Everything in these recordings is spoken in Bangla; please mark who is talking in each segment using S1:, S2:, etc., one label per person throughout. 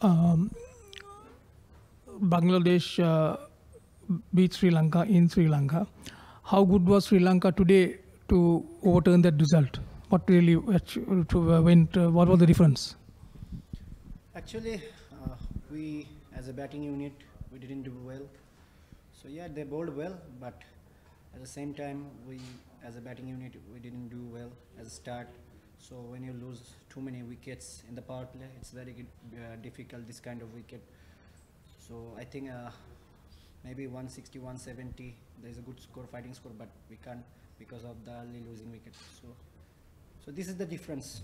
S1: um, Bangladesh beat Sri Lanka in Sri Lanka. How good was Sri Lanka today to overturn that result? What really went? What was the difference?
S2: Actually, we as a batting unit, we didn't do well. So yeah, they bowled well, but at the same time, we as a batting unit, we didn't do well as a start. So when you lose too many wickets in the power play, it's very difficult, this kind of wicket. So I think maybe 160, 170, there's a good score, fighting score, but we can't because of the early losing wicket. So this is the difference.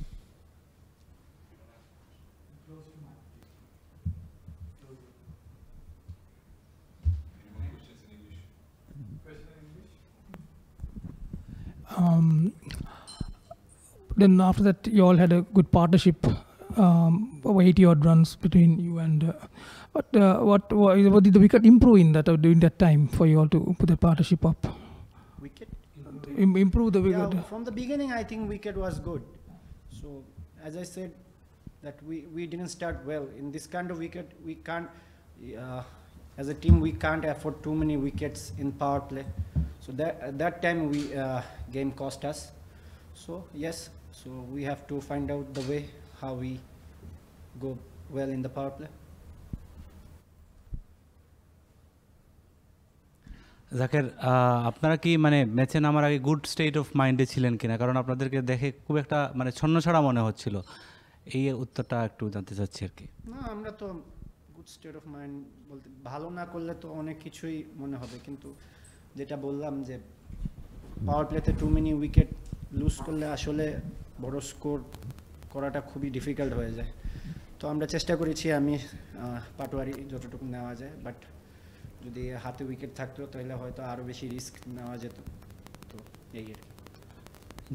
S1: Then after that, you all had a good partnership, over 80 odd runs between you and. What did the wicket improve in that during that time for you all to put the partnership up?
S2: Wicket?
S1: Improve the wicket.
S2: Yeah, from the beginning, I think wicket was good. So as I said, that we didn't start well in this kind of wicket. We can't, as a team, we can't afford too many wickets in power play. So at that time, game cost us. So yes, so we have to find out the way how we go well in the power play.
S3: Zaker, আপনারা কি মানে ম্যাচে নামার আগে গুড স্টেট অফ মাইন্ডে ছিলেন কিনা? কারণ আপনাদেরকে দেখে খুব একটা মানে ছন্নছাড়া মনে হচ্ছিল। এই উত্তরটা একটু জানতে চাচ্ছি আর কি।
S2: না, আমরা তো গুড স্টেট অফ মাইন্ড বলতে ভালো না করলে তো অনেক কিছুই মনে হবে, কিন্তু যেটা বললাম যে পাওয়ার প্লেতে টু মেনি উইকেট লুজ করলে আসলে বড় স্কোর করাটা খুবই ডিফিকাল্ট হয়ে যায়। তো আমরা চেষ্টা করেছি, আমি পাটোয়ারি যতটুকু নেওয়া যায়, বাট যদি হাতে উইকেট থাকতো তাহলে হয়তো আরও বেশি রিস্ক নেওয়া যেত। তো এই আর কি।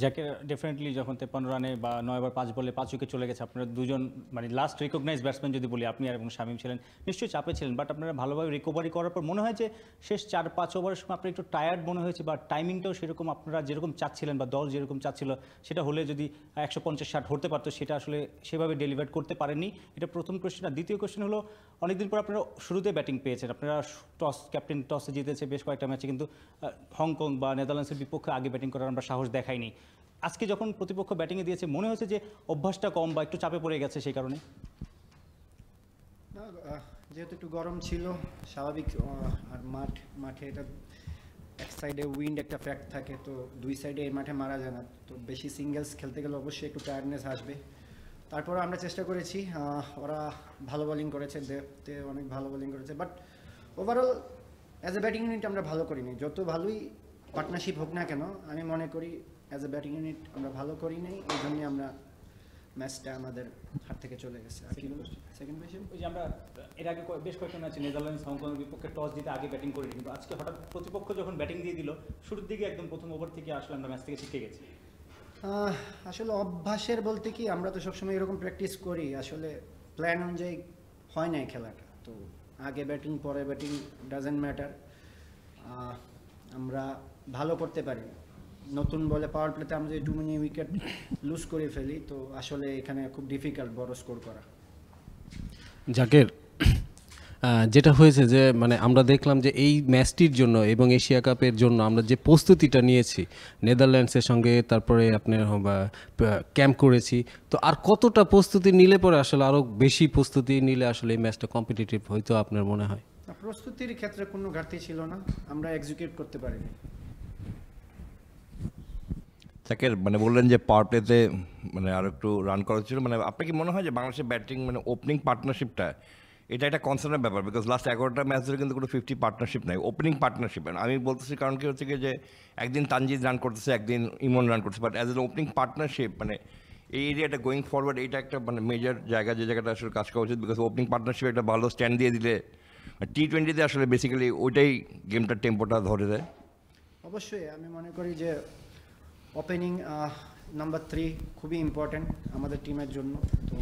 S4: যাকে ডেফিনেটলি যখন 53 রানে বা 9 ওভার 5 বলে 5 উইকেট চলে গেছে, আপনারা দুজন মানে লাস্ট রিকগনাইজ ব্যাটসম্যান যদি বলি, আপনি আর এবং শামীম ছিলেন, নিশ্চয়ই চাপে ছিলেন, বাট আপনারা ভালোভাবে রিকভারি করার পর মনে হয় যে শেষ 4-5 ওভারের সময় আপনার একটু টায়ার্ড মনে হয়েছে, বা টাইমিংটাও সেরকম আপনারা যেরকম চাচ্ছিলেন বা দল যেরকম চাচ্ছিল সেটা হলে যদি 150-60 হতে পারতো, সেটা আসলে সেভাবে ডেলিভার করতে পারেননি। এটা প্রথম কোয়েশ্চেন। আর দ্বিতীয় কোয়েশ্চেন হলো, অনেকদিন পর আপনারা শুরুতে ব্যাটিং পেয়েছেন, আপনারা ক্যাপ্টেন টসে জিতেছে বেশ কয়েকটা ম্যাচে, কিন্তু হংকং বা নেদারল্যান্ডসের বিপক্ষে আগে ব্যাটিং করার আমরা সাহস দেখাইনি। আজকে যখন প্রতিপক্ষ ব্যাটিংয়ে দিয়েছে, মনে হয়েছে যে অভ্যাসটা কম বা একটু চাপে পড়ে গেছে সেই কারণে?
S2: না, যেহেতু একটু গরম ছিল স্বাভাবিক, আর মাঠে এটা এক সাইডে উইন্ড একটা ফ্যাক্ট থাকে, তো দুই সাইডে এই মাঠে মারা যায় না, তো বেশি সিঙ্গেলস খেলতে গেলে অবশ্যই একটু টায়ার্ডনেস আসবে। তারপর আমরা চেষ্টা করেছি, ওরা ভালো বোলিং করেছে, দেখতে অনেক ভালো বোলিং করেছে, but overall as a batting unit আমরা ভালো করিনি। যত ভালোই পার্টনারশিপ হোক না কেন, আমি মনে করি অ্যাজ এ ব্যাটিং ইউনিট আমরা ভালো করি নাই, এই জন্যই আমরা ম্যাচটা আমাদের হাত থেকে চলে গেছে। সেকেন্ড কোয়েশ্চেন,
S4: ওই যে আমরা এর আগে বেশ কয়েকটা ম্যাচে নেদারল্যান্ডস হংকংয়ের বিপক্ষে টস জিতে আগে ব্যাটিং করিনি, কিন্তু আজকে হঠাৎ প্রতিপক্ষ যখন ব্যাটিং দিয়ে দিল, শুরুর দিকে একদম প্রথম ওভার থেকে আসলে আমরা ম্যাচ থেকে শিখে গেছি।
S2: আসলে অভ্যাসের বলতে কি, আমরা তো সবসময় এরকম প্র্যাকটিস করি, আসলে প্ল্যান অনুযায়ী হয় না খেলাটা, তো আগে ব্যাটিং পরে ব্যাটিং ডাজেন্ট ম্যাটার, আমরা ভালো করতে পারি। নতুন বলে পাওয়ার প্লেতে আমরা যদি টু মেনি উইকেট লুজ করে ফেলি, তো আসলে এখানে খুব ডিফিকাল্ট বড় স্কোর করা।
S5: জাকের, যেটা হয়েছে যে মানে আমরা দেখলাম যে এই ম্যাচটির জন্য এবং এশিয়া কাপের জন্য আমরা যে প্রস্তুতিটা নিয়েছি নেদারল্যান্ডসের সঙ্গে, তারপরে আপনার ক্যাম্প করেছি, তো আর কতটা প্রস্তুতি নিলে পরে আসলে আরও বেশি প্রস্তুতি নিলে আসলে এই ম্যাচটা কম্পিটিটিভ হয়তো আপনার মনে হয়?
S2: প্রস্তুতির ক্ষেত্রে কোনো ঘাটতি ছিল না, আমরা এক্সিকিউট করতে পারিনি।
S6: জাকের, মানে বললেন যে পাওয়ার প্লেতে মানে আরও একটু রান করা ছিল, মানে আপনার কি মনে হয় যে বাংলাদেশের ব্যাটিং মানে ওপেনিং পার্টনারশিপটা এটা একটা কনসার্নের ব্যাপার? বিকজ লাস্ট 11টা ম্যাচ ধরে কিন্তু কোনো 50 পার্টনারশিপ নাই, ওপেনিং পার্টনারশিপ। আমি বলতেছি কারণ কি হচ্ছে কি, যে একদিন তানজিদ রান করতেছে, একদিন ইমন রান করতেছে, but as an opening partnership মানে এই এরিয়াটা গোয়িং ফরওয়ার্ড এইটা একটা মানে মেজর জায়গা, যে জায়গাটা আসলে কাজ করা উচিত। বিকজ ওপেনিং পার্টনারশিপ একটা ভালো স্ট্যান্ড দিয়ে দিলে T20-তে আসলে বেসিক্যালি ওইটাই গেমটার টেম্পোটা ধরে দেয়।
S2: অবশ্যই আমি মনে করি যে ওপেনিং নাম্বার 3 খুবই ইম্পর্ট্যান্ট আমাদের টিমের জন্য, তো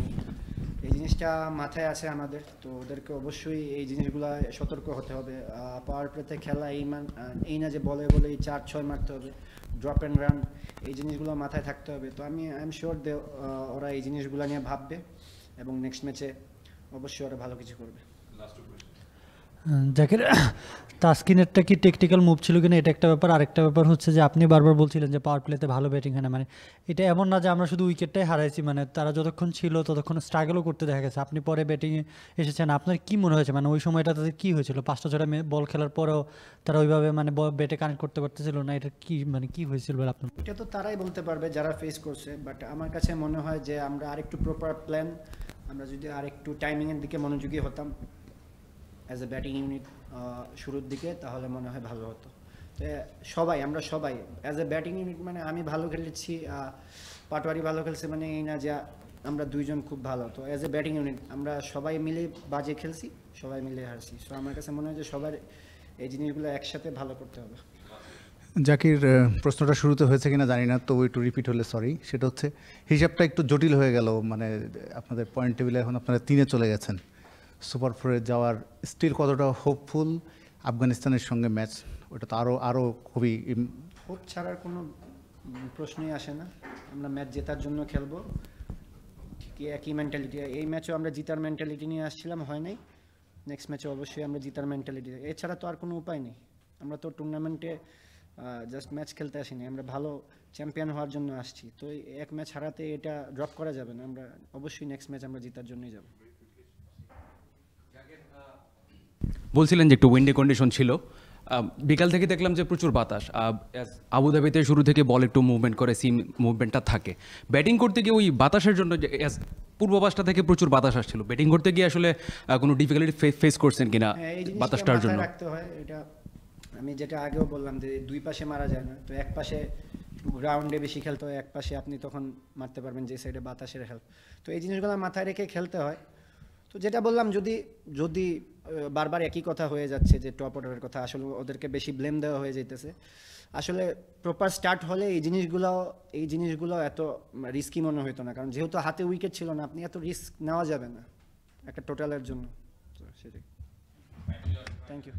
S2: এই জিনিসটা মাথায় আছে আমাদের, তো ওদেরকে অবশ্যই এই জিনিসগুলো সতর্ক হতে হবে। পাওয়ার প্লেতে খেলা এই না যে বলে 4-6 মারতে হবে, ড্রপ অ্যান্ড রান, এই জিনিসগুলো মাথায় থাকতে হবে। তো আই এম শিওর ওরা এই জিনিসগুলো নিয়ে ভাববে এবং নেক্সট ম্যাচে অবশ্যই ওরা ভালো কিছু করবে।
S7: জাকির, তাসকিনেরটা কি টেকনিক্যাল মুভ ছিল কিনা এটা একটা ব্যাপার, আরেকটা ব্যাপার হচ্ছে যে আপনি বারবার বলছিলেন যে পাওয়ার প্লেতে ভালো ব্যাটিং হয় না, মানে এটা এমন না যে আমরা শুধু উইকেটটাই হারাইছি, মানে তারা যতক্ষণ ছিল ততক্ষণ স্ট্রাগলও করতে দেখা গেছে। আপনি পরে ব্যাটিংয়ে এসেছেন, আপনার কি মনে হয়েছে মানে ওই সময়টা তাদের কী হয়েছিল? 5টা 6টা বল খেলার পরেও তারা ওইভাবে মানে ব্যাটে কানেক্ট করতে পারতেছিল না, এটা কি মানে কি হয়েছিল বলে আপনার?
S2: এটা তো তারাই বলতে পারবে যারা ফেস করছে, বাট আমার কাছে মনে হয় যে আমরা আরেকটু প্রপার প্ল্যান, আমরা যদি আরেকটু টাইমিংয়ের দিকে মনোযোগী হতাম অ্যাজ এ ব্যাটিং ইউনিট শুরুর দিকে, তাহলে মনে হয় ভালো হতো। তো আমরা সবাই অ্যাজ এ ব্যাটিং ইউনিট, মানে আমি ভালো খেলেছি, পাটোয়ারি ভালো খেলছে, মানে এই না যে আমরা দুইজন খুব ভালো। তো অ্যাজ এ ব্যাটিং ইউনিট আমরা সবাই মিলে বাজে খেলছি, সবাই মিলে হারছি। সো আমার কাছে মনে হয় যে সবার এই জিনিসগুলো একসাথে ভালো করতে হবে।
S8: জাকির, প্রশ্নটা শুরুতে হয়েছে কিনা জানি না, তবু একটু রিপিট হলে সরি। সেটা হচ্ছে হিসাবটা একটু জটিল হয়ে গেল, মানে আপনাদের পয়েন্ট টেবিলে এখন আপনারা 3-এ চলে গেছেন, সুপার 4-এ যাওয়ার স্টিল কতটা হোপফুল? আফগানিস্তানের সঙ্গে ম্যাচ, ওটা তো আরও খুবই
S2: হোপ ছাড়ার কোনো প্রশ্নই আসে না। আমরা ম্যাচ জেতার জন্য খেলবো, ঠিকই একই মেন্টালিটি। এই ম্যাচও আমরা জিতার মেন্টালিটি নিয়ে আসছিলাম, হয় নাই। নেক্সট ম্যাচে অবশ্যই আমরা জিতার মেন্টালিটি, এছাড়া তো আর কোনো উপায় নেই। আমরা তো টুর্নামেন্টে জাস্ট ম্যাচ খেলতে আসিনি, আমরা ভালো চ্যাম্পিয়ন হওয়ার জন্য আসছি। তো এক ম্যাচ হারাতে এটা ড্রপ করা যাবে না, আমরা অবশ্যই নেক্সট ম্যাচ আমরা জিতার জন্যই যাব।
S9: বলছিলেন যে একটু উইন্ডি কন্ডিশন ছিল, বিকাল থেকে দেখলাম যে প্রচুর বাতাস। আবুধাবিতে শুরু থেকে বল একটু মুভমেন্ট করে, সিম মুভমেন্টটা থাকে। ব্যাটিং করতে গিয়ে ওই বাতাসের জন্য পূর্বাভাসটা থেকে প্রচুর বাতাস আসছিল, ব্যাটিং করতে গিয়ে আসলে কোনো ডিফিকাল্টি ফেস করছেন কিনা বাতাসটার জন্য?
S2: রাখতে হয় এটা, আমি যেটা আগেও বললাম যে দুই পাশে মারা যায় না। তো এক পাশে গ্রাউন্ডে বেশি খেলতে হয়, এক পাশে আপনি তখন মারতে পারবেন যে সাইডে বাতাসের হেল্প। তো এই জিনিসগুলো মাথায় রেখে খেলতে হয়। তো যেটা বললাম, যদি বারবার একই কথা হয়ে যাচ্ছে যে টপ অর্ডারের কথা, আসলে ওদেরকে বেশি ব্লেম দেওয়া হয়ে যাইতেছে। আসলে প্রপার স্টার্ট হলে এই জিনিসগুলো এত রিস্কি মনে হতো না, কারণ যেহেতু হাতে উইকেট ছিল না, আপনি এত রিস্ক নেওয়া যাবে না একটা টোটালের জন্য। তো সেটাই। Thank you.